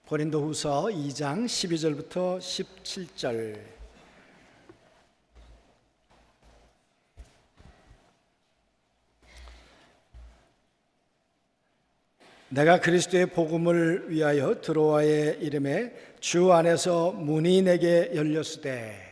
고린도후서 2장 12절부터 17절. 내가 그리스도의 복음을 위하여 드로아에 이름에 주 안에서 문이 내게 열렸으되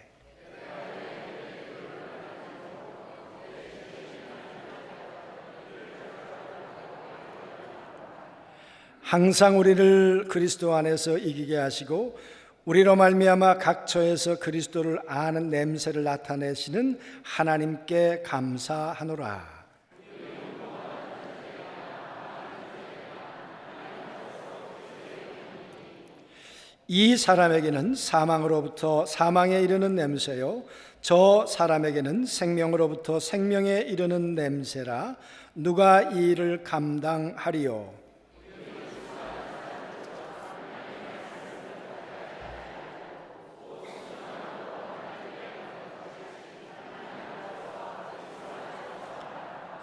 항상 우리를 그리스도 안에서 이기게 하시고 우리로 말미암아 각 처에서 그리스도를 아는 냄새를 나타내시는 하나님께 감사하노라. 이 사람에게는 사망으로부터 사망에 이르는 냄새요 저 사람에게는 생명으로부터 생명에 이르는 냄새라. 누가 이 일을 감당하리요?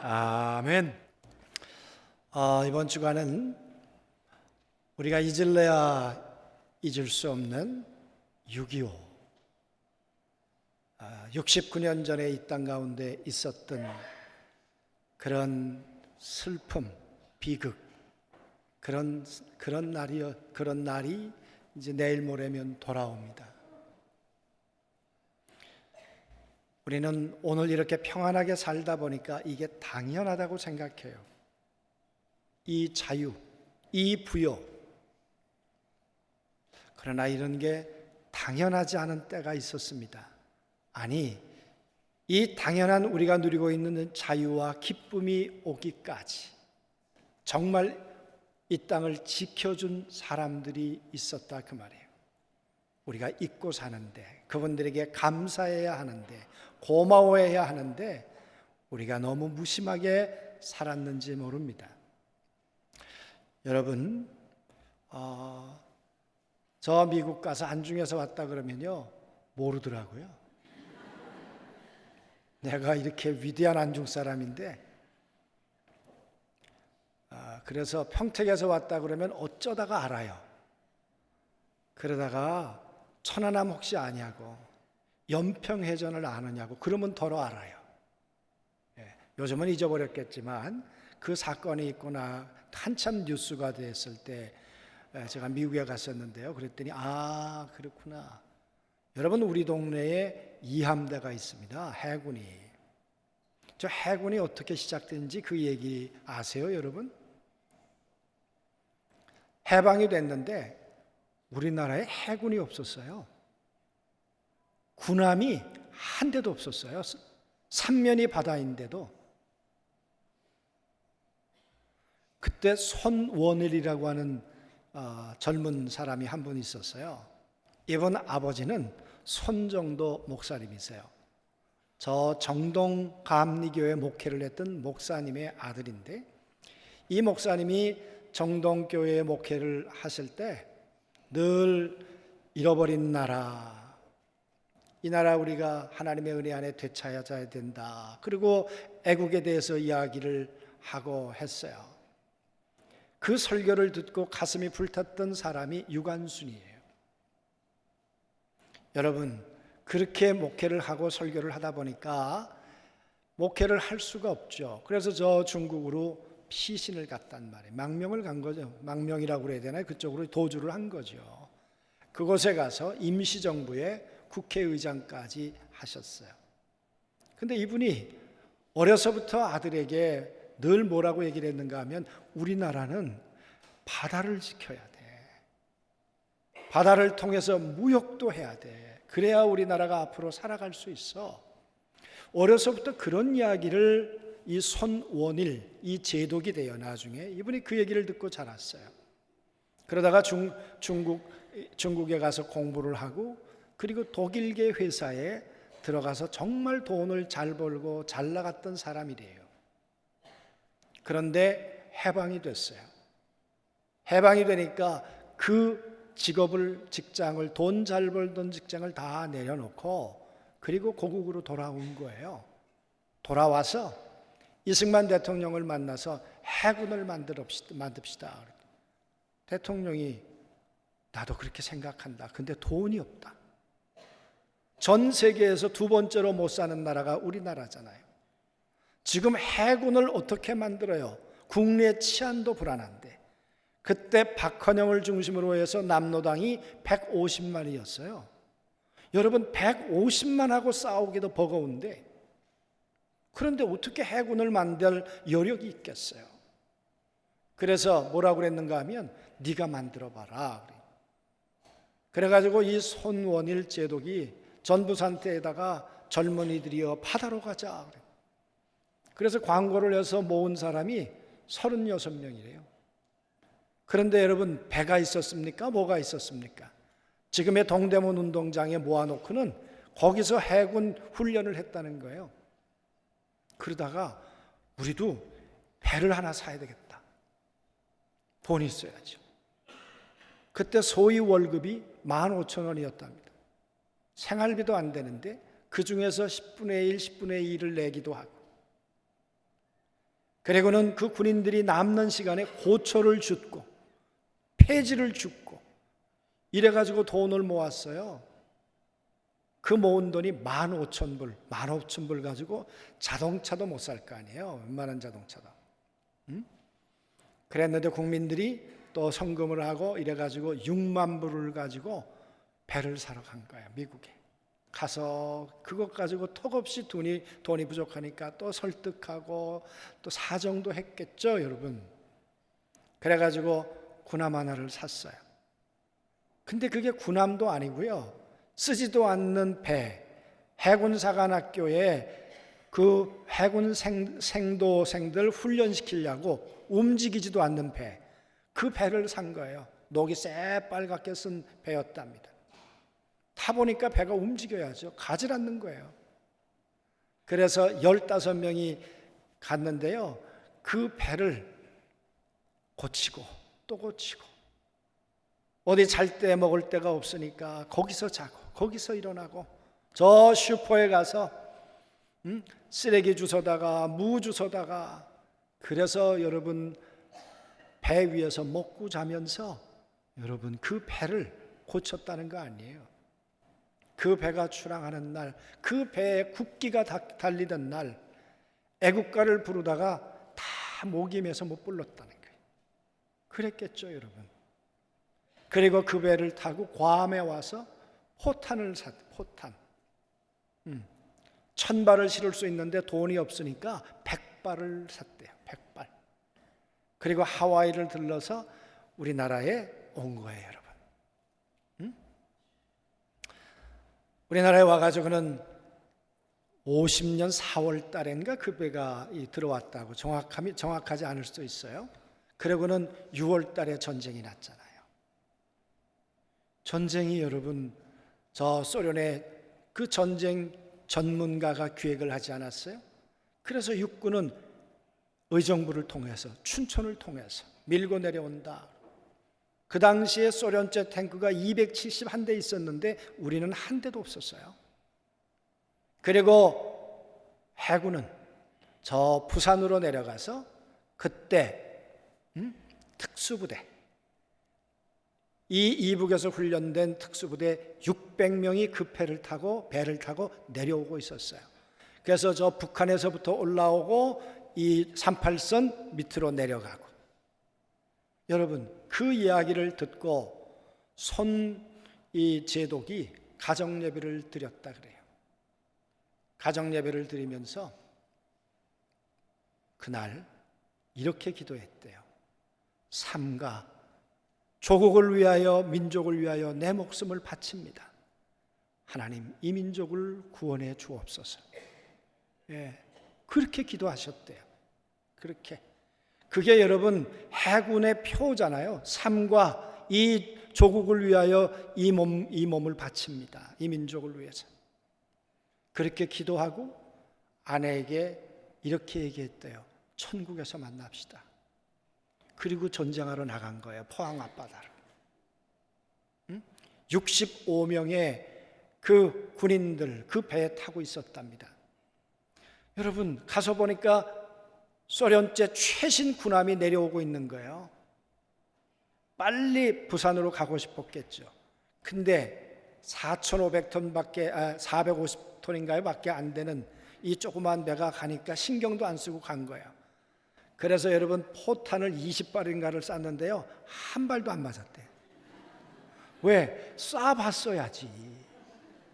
아멘. 이번 주간은 우리가 잊을래야 잊을 수 없는 6.25 69년 전에 이 땅 가운데 있었던 그런 슬픔, 비극, 그런 날이 이제 내일 모레면 돌아옵니다. 우리는 오늘 이렇게 평안하게 살다 보니까 이게 당연하다고 생각해요. 이 자유, 이 부여. 그러나 이런 게 당연하지 않은 때가 있었습니다. 아니, 이 당연한 우리가 누리고 있는 자유와 기쁨이 오기까지 정말 이 땅을 지켜준 사람들이 있었다 그 말이에요. 우리가 잊고 사는데, 그분들에게 감사해야 하는데, 고마워해야 하는데 우리가 너무 무심하게 살았는지 모릅니다. 여러분, 저 미국 가서 안중에서 왔다 그러면요 모르더라고요. 내가 이렇게 위대한 안중 사람인데, 그래서 평택에서 왔다 그러면 어쩌다가 알아요. 그러다가 천안함 혹시 아냐고, 연평해전을 아느냐고, 그러면 더러 알아요. 요즘은 잊어버렸겠지만 그 사건이 있구나 한참 뉴스가 됐을 때 제가 미국에 갔었는데요. 그랬더니 그렇구나. 여러분, 우리 동네에 이함대가 있습니다. 해군이. 저 해군이 어떻게 시작된지 그 얘기 아세요, 여러분? 해방이 됐는데 우리나라에 해군이 없었어요. 군함이 한 대도 없었어요. 삼면이 바다인데도. 그때 손원일이라고 하는 젊은 사람이 한 분 있었어요. 이분 아버지는 손정도 목사님이세요. 저 정동 감리교회 목회를 했던 목사님의 아들인데, 이 목사님이 정동교회 목회를 하실 때 늘 잃어버린 나라, 이 나라 우리가 하나님의 은혜 안에 되찾아야 된다. 그리고 애국에 대해서 이야기를 하고 했어요. 그 설교를 듣고 가슴이 불탔던 사람이 유관순이에요. 여러분, 그렇게 목회를 하고 설교를 하다 보니까 목회를 할 수가 없죠. 그래서 저 중국으로 피신을 갔단 말이에요. 망명을 간 거죠. 망명이라고 그래야 되나요? 그쪽으로 도주를 한 거죠. 그곳에 가서 임시정부의 국회의장까지 하셨어요. 근데 이분이 어려서부터 아들에게 늘 뭐라고 얘기를 했는가 하면, 우리나라는 바다를 지켜야 돼. 바다를 통해서 무역도 해야 돼. 그래야 우리나라가 앞으로 살아갈 수 있어. 어려서부터 그런 이야기를 이 손원일, 이 제독이 돼요. 나중에 이분이 그 얘기를 듣고 자랐어요. 그러다가 중국에 가서 공부를 하고, 그리고 독일계 회사에 들어가서 정말 돈을 잘 벌고 잘 나갔던 사람이래요. 그런데 해방이 됐어요. 해방이 되니까 그 직장을, 돈 잘 벌던 직장을 다 내려놓고 그리고 고국으로 돌아온 거예요. 돌아와서 이승만 대통령을 만나서 해군을 만듭시다. 대통령이 나도 그렇게 생각한다. 근데 돈이 없다. 전 세계에서 두 번째로 못 사는 나라가 우리나라잖아요. 지금 해군을 어떻게 만들어요? 국내 치안도 불안한데. 그때 박헌영을 중심으로 해서 남로당이 150만이었어요. 여러분 150만하고 싸우기도 버거운데, 그런데 어떻게 해군을 만들 여력이 있겠어요? 그래서 뭐라고 그랬는가 하면 네가 만들어봐라. 그래가지고 이 손원일 제독이 전부산태에다가 젊은이들이여 바다로 가자. 그래서 광고를 해서 모은 사람이 36명이래요. 그런데 여러분 배가 있었습니까? 뭐가 있었습니까? 지금의 동대문 운동장에 모아놓고는 거기서 해군 훈련을 했다는 거예요. 그러다가 우리도 배를 하나 사야 되겠다. 돈이 있어야죠. 그때 소위 월급이 15,000원이었답니다. 생활비도 안 되는데 그 중에서 10분의 1, 10분의 2를 내기도 하고, 그리고는 그 군인들이 남는 시간에 고초를 줍고 폐지를 줍고 이래가지고 돈을 모았어요. 그 모은 돈이 15,000불, 15,000불 가지고 자동차도 못 살 거 아니에요. 웬만한 자동차도. 그랬는데 국민들이 또 성금을 하고 이래가지고 6만 불을 가지고 배를 사러 간 거예요. 미국에 가서 그것 가지고 턱없이 돈이 부족하니까 또 설득하고 또 사정도 했겠죠, 여러분. 그래가지고 군함 하나를 샀어요. 근데 그게 군함도 아니고요, 쓰지도 않는 배, 해군사관학교에 그 해군 생도생들 훈련시키려고 움직이지도 않는 배, 그 배를 산 거예요. 녹이 새빨갛게 쓴 배였답니다. 타보니까 배가 움직여야죠. 가질 않는 거예요. 그래서 15명이 갔는데요, 그 배를 고치고 또 고치고, 어디 잘 때 먹을 데가 없으니까 거기서 자고 거기서 일어나고, 저 슈퍼에 가서 쓰레기 주워다가 무 주워다가, 그래서 여러분 배 위에서 먹고 자면서 여러분 그 배를 고쳤다는 거 아니에요. 그 배가 출항하는 날, 그 배에 국기가 달리던 날 애국가를 부르다가 다 목이 메서 못 불렀다는 거예요. 그랬겠죠, 여러분. 그리고 그 배를 타고 괌에 와서 포탄을 포탄. 1000발을 실을 수 있는데 돈이 없으니까 100발을 샀대요. 100발. 그리고 하와이를 들러서 우리나라에 온 거예요, 여러분. 우리나라에 와가지고는 50년 4월 달인가 그 배가 들어왔다고, 정확하지 않을 수도 있어요. 그리고는 6월 달에 전쟁이 났잖아요. 전쟁이 여러분, 저 소련의 그 전쟁 전문가가 기획을 하지 않았어요? 그래서 육군은 의정부를 통해서, 춘천을 통해서 밀고 내려온다. 그 당시에 소련제 탱크가 271대 있었는데 우리는 한 대도 없었어요. 그리고 해군은 저 부산으로 내려가서 그때 특수부대, 이 이북에서 훈련된 특수부대 600명이 그 배를 타고 내려오고 있었어요. 그래서 저 북한에서부터 올라오고 이 38선 밑으로 내려가고, 여러분 그 이야기를 듣고 이 제독이 가정예배를 드렸다 그래요. 가정예배를 드리면서 그날 이렇게 기도했대요. 삼가 조국을 위하여, 민족을 위하여 내 목숨을 바칩니다. 하나님, 이 민족을 구원해 주옵소서. 예, 그렇게 기도하셨대요. 그렇게. 그게 여러분 해군의 표잖아요. 삶과 이 조국을 위하여 이 몸을 바칩니다. 이 민족을 위해서. 그렇게 기도하고 아내에게 이렇게 얘기했대요. 천국에서 만납시다. 그리고 전쟁하러 나간 거예요. 포항 앞바다로. 65명의 그 군인들 그 배에 타고 있었답니다. 여러분 가서 보니까 소련제 최신 군함이 내려오고 있는 거예요. 빨리 부산으로 가고 싶었겠죠. 근데 4,500톤밖에 450톤인가요? 밖에 안 되는 이 조그만 배가 가니까 신경도 안 쓰고 간 거예요. 그래서 여러분 포탄을 20발인가를 쐈는데요. 한 발도 안 맞았대요. 왜? 쏴봤어야지.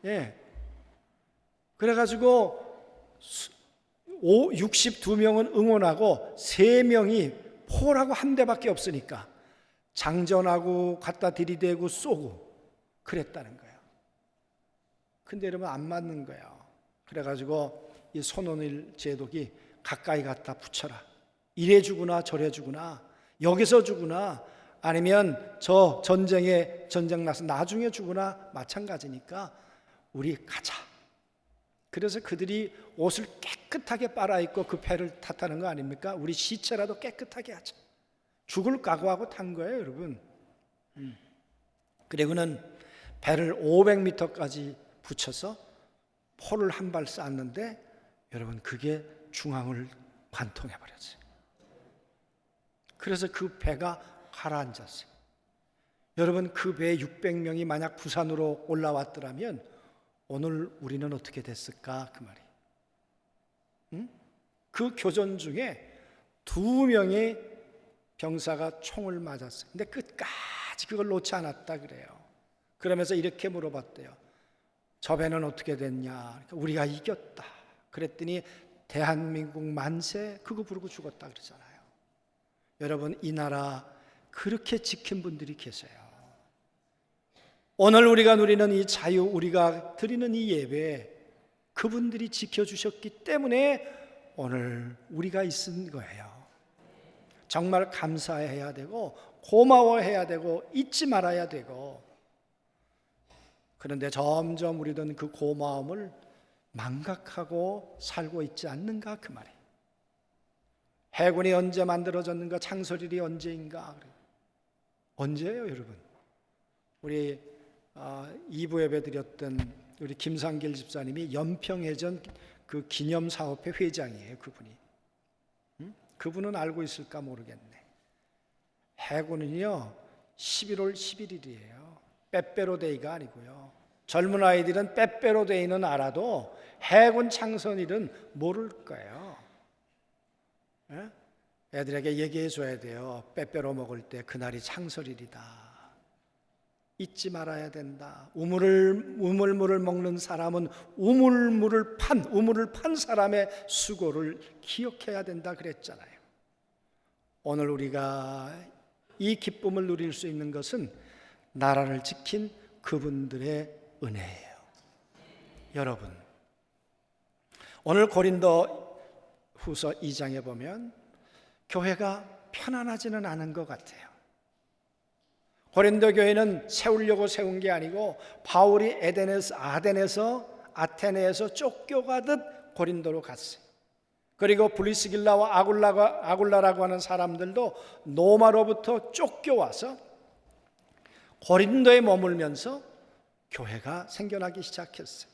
예. 그래가지고 62명은 응원하고 3명이 포라고 한 대밖에 없으니까 장전하고 갖다 들이대고 쏘고 그랬다는 거예요. 근데 여러분 안 맞는 거예요. 그래가지고 이 손원일 제독이 가까이 갖다 붙여라. 이래 주구나 저래 주구나 여기서 주구나 아니면 저 전쟁 나서 나중에 주구나 마찬가지니까 우리 가자. 그래서 그들이 옷을 깨끗하게 빨아입고 그 배를 탔다는 거 아닙니까? 우리 시체라도 깨끗하게 하자. 죽을 각오하고 탄 거예요, 여러분. 그리고는 배를 500m까지 붙여서 포를 한 발 쐈는데 여러분 그게 중앙을 관통해 버렸어요. 그래서 그 배가 가라앉았어요. 여러분 그 배에 600명이 만약 부산으로 올라왔더라면 오늘 우리는 어떻게 됐을까 그 말이에요. 응? 그 교전 중에 2명의 병사가 총을 맞았어요. 근데 끝까지 그걸 놓지 않았다 그래요. 그러면서 이렇게 물어봤대요. 저 배는 어떻게 됐냐? 그러니까 우리가 이겼다. 그랬더니 대한민국 만세 그거 부르고 죽었다 그러잖아요. 여러분 이 나라 그렇게 지킨 분들이 계세요. 오늘 우리가 누리는 이 자유, 우리가 드리는 이 예배 그분들이 지켜주셨기 때문에 오늘 우리가 있은 거예요. 정말 감사해야 되고 고마워해야 되고 잊지 말아야 되고 그런데 점점 우리는 그 고마움을 망각하고 살고 있지 않는가 그 말이에요. 해군이 언제 만들어졌는가? 창설일이 언제인가? 언제예요 여러분? 우리 2부 예배 드렸던 우리 김상길 집사님이 연평해전 그 기념사업회 회장이에요. 그분이. 그분은 알고 있을까 모르겠네. 해군은요 11월 11일이에요. 빼빼로데이가 아니고요. 젊은 아이들은 빼빼로데이는 알아도 해군 창설일은 모를 거예요. 예? 애들에게 얘기해 줘야 돼요. 빼빼로 먹을 때 그날이 창설일이다. 잊지 말아야 된다. 우물물을 먹는 사람은 우물을 판 사람의 수고를 기억해야 된다 그랬잖아요. 오늘 우리가 이 기쁨을 누릴 수 있는 것은 나라를 지킨 그분들의 은혜예요. 여러분, 오늘 고린도 후서 2장에 보면 교회가 편안하지는 않은 것 같아요. 고린도 교회는 세우려고 세운 게 아니고 바울이 아테네에서 쫓겨가듯 고린도로 갔어요. 그리고 브리스길라와 아굴라라고 하는 사람들도 로마로부터 쫓겨와서 고린도에 머물면서 교회가 생겨나기 시작했어요.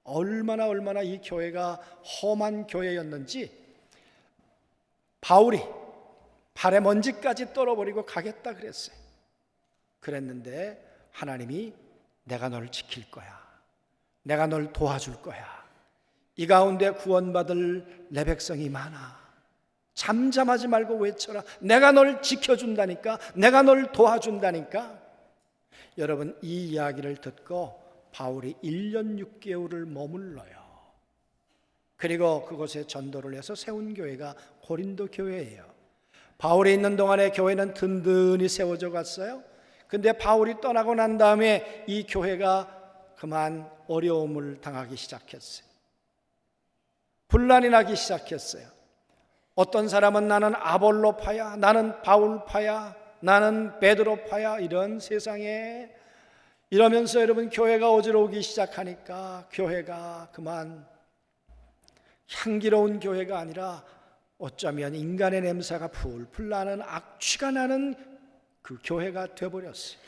얼마나 이 교회가 험한 교회였는지 바울이 발에 먼지까지 떨어버리고 가겠다 그랬어요. 그랬는데 하나님이 내가 너를 지킬 거야. 내가 널 도와줄 거야. 이 가운데 구원받을 내 백성이 많아. 잠잠하지 말고 외쳐라. 내가 널 지켜준다니까. 내가 널 도와준다니까. 여러분 이 이야기를 듣고 바울이 1년 6개월을 머물러요. 그리고 그곳에 전도를 해서 세운 교회가 고린도 교회예요. 바울이 있는 동안에 교회는 든든히 세워져 갔어요. 근데 바울이 떠나고 난 다음에 이 교회가 그만 어려움을 당하기 시작했어요. 분란이 나기 시작했어요. 어떤 사람은 나는 아볼로파야, 나는 바울파야, 나는 베드로파야, 이런 세상에 이러면서 여러분 교회가 어지러우기 시작하니까 교회가 그만 향기로운 교회가 아니라 어쩌면 인간의 냄새가 풀풀 나는 악취가 나는 그 교회가 되어버렸어요.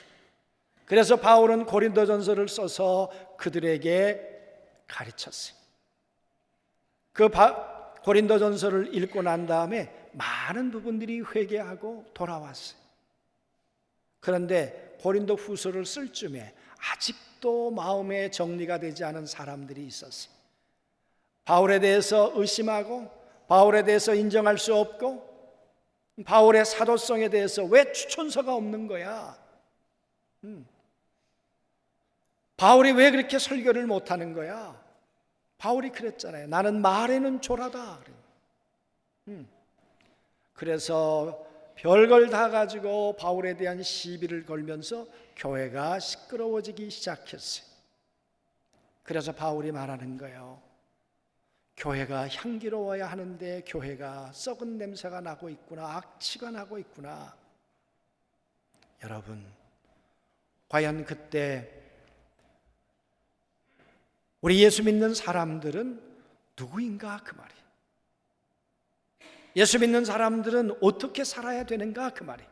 그래서 바울은 고린도전서를 써서 그들에게 가르쳤어요. 그 고린도전서를 읽고 난 다음에 많은 부분들이 회개하고 돌아왔어요. 그런데 고린도 후서를 쓸 쯤에 아직도 마음에 정리가 되지 않은 사람들이 있었어요. 바울에 대해서 의심하고 바울에 대해서 인정할 수 없고 바울의 사도성에 대해서 왜 추천서가 없는 거야? 바울이 왜 그렇게 설교를 못하는 거야? 바울이 그랬잖아요. 나는 말에는 졸하다. 그래서 별걸 다 가지고 바울에 대한 시비를 걸면서 교회가 시끄러워지기 시작했어요. 그래서 바울이 말하는 거예요. 교회가 향기로워야 하는데 교회가 썩은 냄새가 나고 있구나, 악취가 나고 있구나. 여러분, 과연 그때 우리 예수 믿는 사람들은 누구인가 그 말이에요. 예수 믿는 사람들은 어떻게 살아야 되는가 그 말이에요.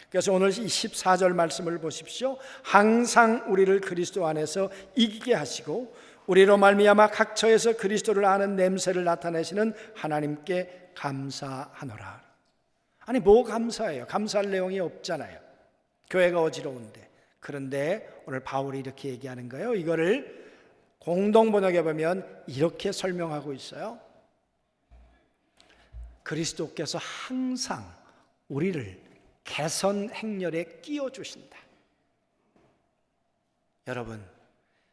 그래서 오늘 14절 말씀을 보십시오. 항상 우리를 그리스도 안에서 이기게 하시고 우리로 말미암아 각 처에서 그리스도를 아는 냄새를 나타내시는 하나님께 감사하노라. 아니 뭐 감사해요? 감사할 내용이 없잖아요. 교회가 어지러운데. 그런데 오늘 바울이 이렇게 얘기하는 거예요. 이거를 공동번역에 보면 이렇게 설명하고 있어요. 그리스도께서 항상 우리를 개선 행렬에 끼워 주신다. 여러분,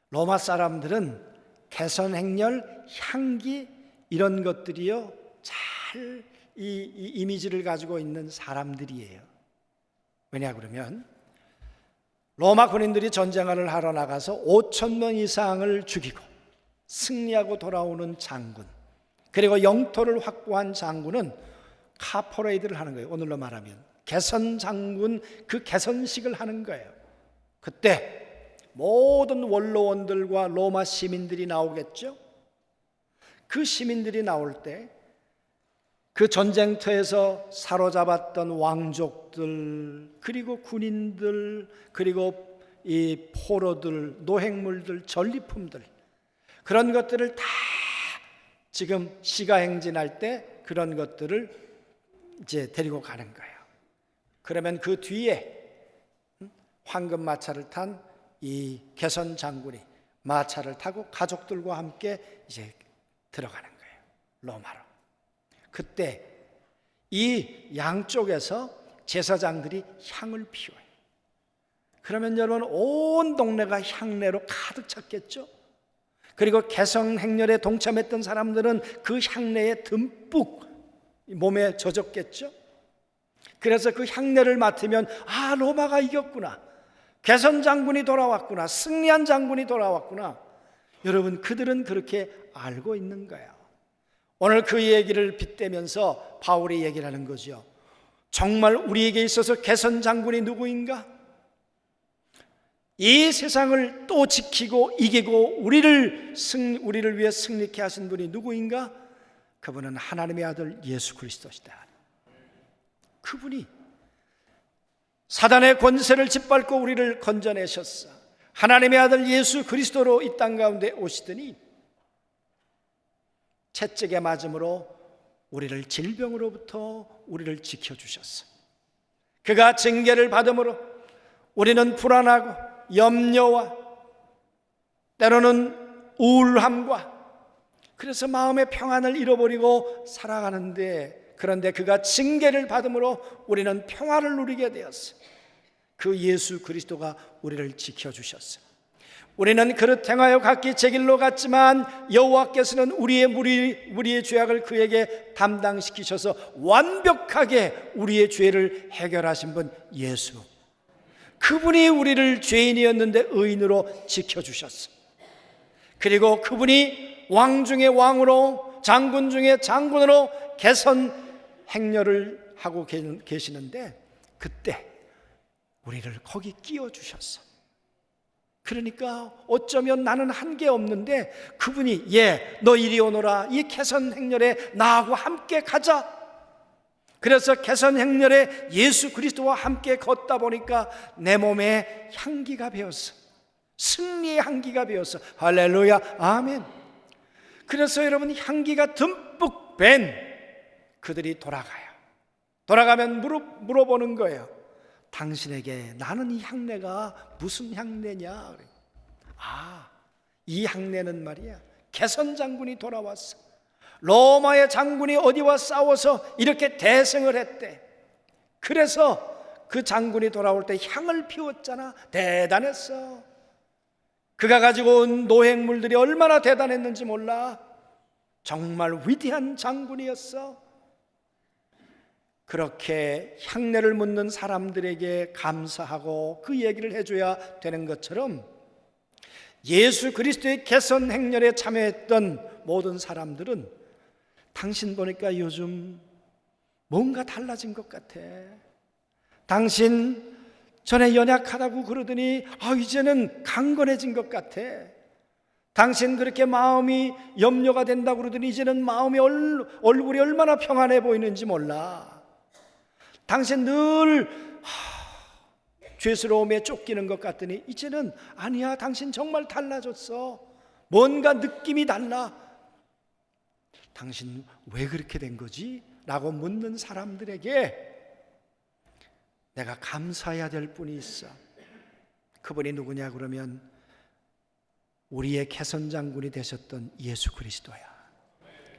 로마 사람들은 개선 행렬, 향기 이런 것들이요 잘 이 이미지를 가지고 있는 사람들이에요. 왜냐 그러면 로마 군인들이 전쟁을 하러 나가서 5,000명 이상을 죽이고 승리하고 돌아오는 장군, 그리고 영토를 확보한 장군은 카퍼레이드를 하는 거예요. 오늘로 말하면 개선 장군, 그 개선식을 하는 거예요. 그때 모든 원로원들과 로마 시민들이 나오겠죠. 그 시민들이 나올 때 그 전쟁터에서 사로잡았던 왕족들, 그리고 군인들, 그리고 이 포로들, 노획물들, 전리품들, 그런 것들을 다 지금 시가행진할 때 그런 것들을 이제 데리고 가는 거예요. 그러면 그 뒤에 황금 마차를 탄 이 개선 장군이 마차를 타고 가족들과 함께 이제 들어가는 거예요. 로마로. 그때 이 양쪽에서 제사장들이 향을 피워요. 그러면 여러분 온 동네가 향내로 가득 찼겠죠. 그리고 개성 행렬에 동참했던 사람들은 그 향내에 듬뿍 몸에 젖었겠죠. 그래서 그 향내를 맡으면 아, 로마가 이겼구나, 개선 장군이 돌아왔구나, 승리한 장군이 돌아왔구나. 여러분, 그들은 그렇게 알고 있는 거예요. 오늘 그 얘기를 빗대면서 바울이 얘기를 하는 거죠. 정말 우리에게 있어서 개선 장군이 누구인가? 이 세상을 또 지키고 이기고 우리를 위해 승리케 하신 분이 누구인가? 그분은 하나님의 아들 예수 그리스도시다. 그분이 사단의 권세를 짓밟고 우리를 건져내셨어. 하나님의 아들 예수 그리스도로 이 땅 가운데 오시더니 채찍에 맞음으로 우리를 질병으로부터 우리를 지켜주셨어. 그가 징계를 받음으로 우리는 불안하고 염려와 때로는 우울함과 그래서 마음의 평안을 잃어버리고 살아가는데, 그런데 그가 징계를 받음으로 우리는 평안을 누리게 되었어. 그 예수 그리스도가 우리를 지켜주셨어. 우리는 그릇 행하여 각기 제 길로 갔지만 여호와께서는 우리의 죄악을 그에게 담당시키셔서 완벽하게 우리의 죄를 해결하신 분 예수. 그분이 우리를 죄인이었는데 의인으로 지켜주셨어. 그리고 그분이 왕 중에 왕으로, 장군 중에 장군으로 개선 행렬을 하고 계시는데 그때 우리를 거기 끼워주셨어. 그러니까 어쩌면 나는 한 게 없는데 그분이 너 이리 오너라, 이 개선 행렬에 나하고 함께 가자. 그래서 개선 행렬에 예수 그리스도와 함께 걷다 보니까 내 몸에 향기가 배었어. 승리의 향기가 배었어. 할렐루야, 아멘. 그래서 여러분, 향기가 듬뿍 밴 그들이 돌아가요. 돌아가면 물어보는 거예요. 당신에게 나는 이 향내가 무슨 향내냐? 이 향내는 말이야, 개선 장군이 돌아왔어. 로마의 장군이 어디와 싸워서 이렇게 대승을 했대. 그래서 그 장군이 돌아올 때 향을 피웠잖아. 대단했어. 그가 가지고 온 노획물들이 얼마나 대단했는지 몰라. 정말 위대한 장군이었어. 그렇게 향내를 묻는 사람들에게 감사하고 그 얘기를 해줘야 되는 것처럼, 예수 그리스도의 개선 행렬에 참여했던 모든 사람들은 당신 보니까 요즘 뭔가 달라진 것 같아. 당신 전에 연약하다고 그러더니 이제는 강건해진 것 같아. 당신 그렇게 마음이 염려가 된다고 그러더니 이제는 마음이 얼굴이 얼마나 평안해 보이는지 몰라. 당신 늘 죄스러움에 쫓기는 것 같더니 이제는 아니야, 당신 정말 달라졌어. 뭔가 느낌이 달라. 당신 왜 그렇게 된 거지? 라고 묻는 사람들에게 내가 감사해야 될 분이 있어. 그분이 누구냐 그러면 우리의 개선 장군이 되셨던 예수 그리스도야.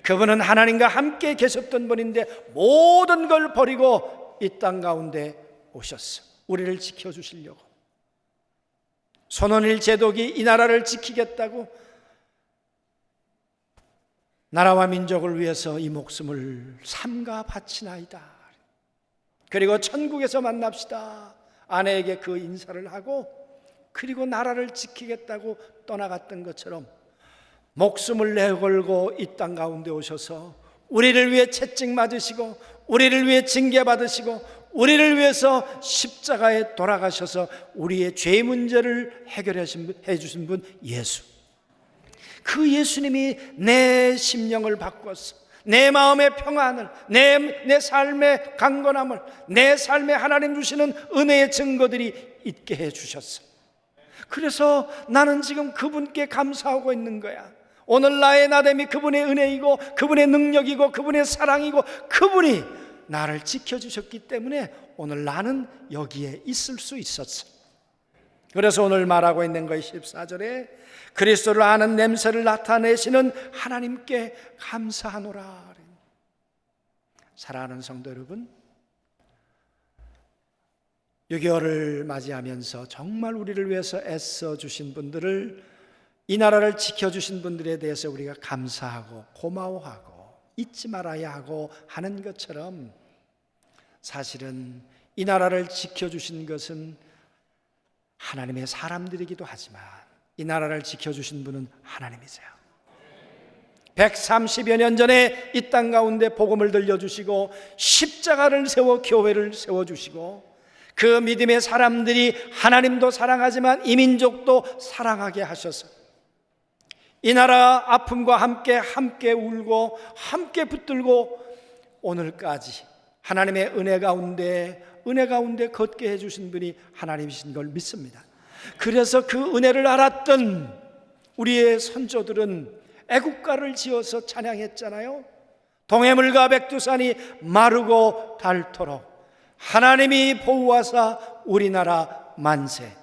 그분은 하나님과 함께 계셨던 분인데 모든 걸 버리고 이 땅 가운데 오셨어. 우리를 지켜주시려고. 손원일 제독이 이 나라를 지키겠다고 나라와 민족을 위해서 이 목숨을 삼가 바치나이다. 그리고 천국에서 만납시다. 아내에게 그 인사를 하고 그리고 나라를 지키겠다고 떠나갔던 것처럼 목숨을 내걸고 이 땅 가운데 오셔서 우리를 위해 채찍 맞으시고 우리를 위해 징계 받으시고 우리를 위해서 십자가에 돌아가셔서 우리의 죄 문제를 해결해 주신 분 예수. 그 예수님이 내 심령을 바꿨어. 내 마음의 평안을, 내 삶의 강건함을, 내 삶에 하나님 주시는 은혜의 증거들이 있게 해 주셨어. 그래서 나는 지금 그분께 감사하고 있는 거야. 오늘 나의 나됨이 그분의 은혜이고 그분의 능력이고 그분의 사랑이고 그분이 나를 지켜주셨기 때문에 오늘 나는 여기에 있을 수 있었어. 그래서 오늘 말하고 있는 것이 14절에 그리스도를 아는 냄새를 나타내시는 하나님께 감사하노라. 사랑하는 성도 여러분, 6.25를 맞이하면서 정말 우리를 위해서 애써 주신 분들을, 이 나라를 지켜주신 분들에 대해서 우리가 감사하고 고마워하고 잊지 말아야 하고 하는 것처럼, 사실은 이 나라를 지켜주신 것은 하나님의 사람들이기도 하지만 이 나라를 지켜주신 분은 하나님이세요. 130여 년 전에 이 땅 가운데 복음을 들려주시고 십자가를 세워 교회를 세워주시고 그 믿음의 사람들이 하나님도 사랑하지만 이민족도 사랑하게 하셔서 이 나라 아픔과 함께 울고 함께 붙들고 오늘까지 하나님의 은혜 가운데 걷게 해주신 분이 하나님이신 걸 믿습니다. 그래서 그 은혜를 알았던 우리의 선조들은 애국가를 지어서 찬양했잖아요. 동해물과 백두산이 마르고 닳도록 하나님이 보호하사 우리나라 만세.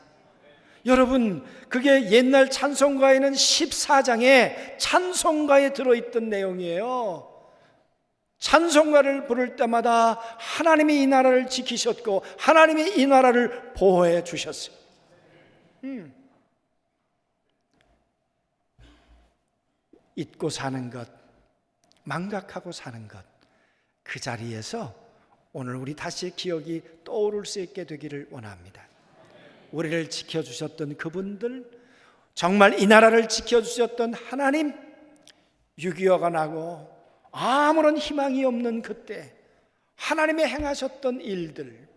여러분, 그게 옛날 찬송가에는 14장에 찬송가에 들어있던 내용이에요. 찬송가를 부를 때마다 하나님이 이 나라를 지키셨고 하나님이 이 나라를 보호해 주셨어요. 잊고 사는 것, 망각하고 사는 것, 그 자리에서 오늘 우리 다시 기억이 떠오를 수 있게 되기를 원합니다. 우리를 지켜주셨던 그분들, 정말 이 나라를 지켜주셨던 하나님, 6.25가 나고 아무런 희망이 없는 그때 하나님이 행하셨던 일들,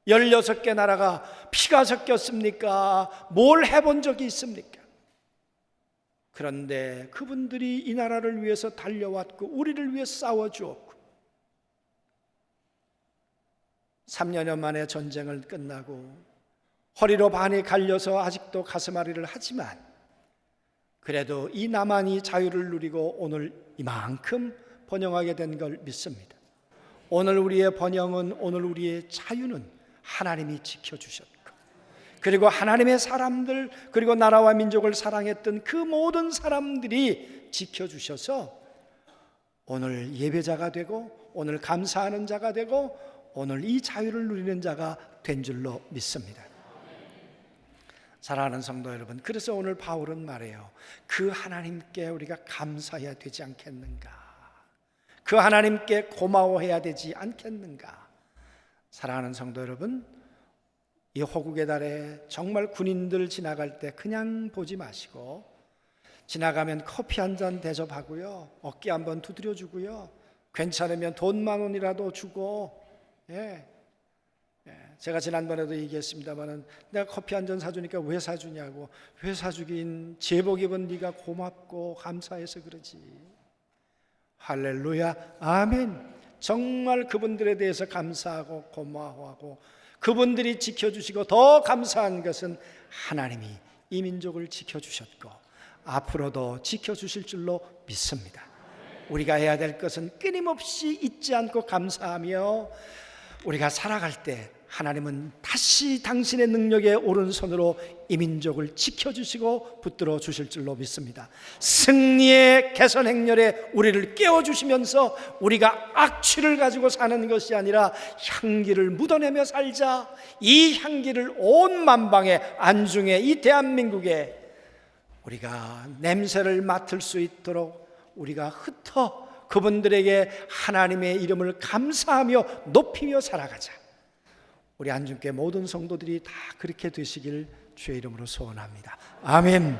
16개 나라가 피가 섞였습니까? 뭘 해본 적이 있습니까? 그런데 그분들이 이 나라를 위해서 달려왔고 우리를 위해 싸워주었고 3년여 만에 전쟁을 끝나고 허리로 반이 갈려서 아직도 가슴앓이를 하지만 그래도 이 남한이 자유를 누리고 오늘 이만큼 번영하게 된 걸 믿습니다. 오늘 우리의 번영은, 오늘 우리의 자유는 하나님이 지켜주셨고, 그리고 하나님의 사람들, 그리고 나라와 민족을 사랑했던 그 모든 사람들이 지켜주셔서 오늘 예배자가 되고, 오늘 감사하는 자가 되고, 오늘 이 자유를 누리는 자가 된 줄로 믿습니다. 사랑하는 성도 여러분, 그래서 오늘 바울은 말해요. 그 하나님께 우리가 감사해야 되지 않겠는가? 그 하나님께 고마워해야 되지 않겠는가? 사랑하는 성도 여러분, 이 호국의 달에 정말 군인들 지나갈 때 그냥 보지 마시고, 지나가면 커피 한 잔 대접하고요, 어깨 한번 두드려 주고요, 괜찮으면 돈 10,000원이라도 주고, 제가 지난번에도 얘기했습니다마는 내가 커피 한 잔 사주니까 왜 사주냐고. 왜 사주긴, 제복 입은 네가 고맙고 감사해서 그러지. 할렐루야, 아멘. 정말 그분들에 대해서 감사하고 고마워하고, 그분들이 지켜주시고 더 감사한 것은 하나님이 이 민족을 지켜주셨고 앞으로도 지켜주실 줄로 믿습니다. 우리가 해야 될 것은 끊임없이 잊지 않고 감사하며, 우리가 살아갈 때 하나님은 다시 당신의 능력의 오른손으로 이 민족을 지켜주시고 붙들어 주실 줄로 믿습니다. 승리의 개선 행렬에 우리를 깨워주시면서 우리가 악취를 가지고 사는 것이 아니라 향기를 묻어내며 살자. 이 향기를 온 만방에, 안중에, 이 대한민국에 우리가 냄새를 맡을 수 있도록 우리가 흩어 그분들에게 하나님의 이름을 감사하며 높이며 살아가자. 우리 안중께 모든 성도들이 다 그렇게 되시길 주의 이름으로 소원합니다. 아멘.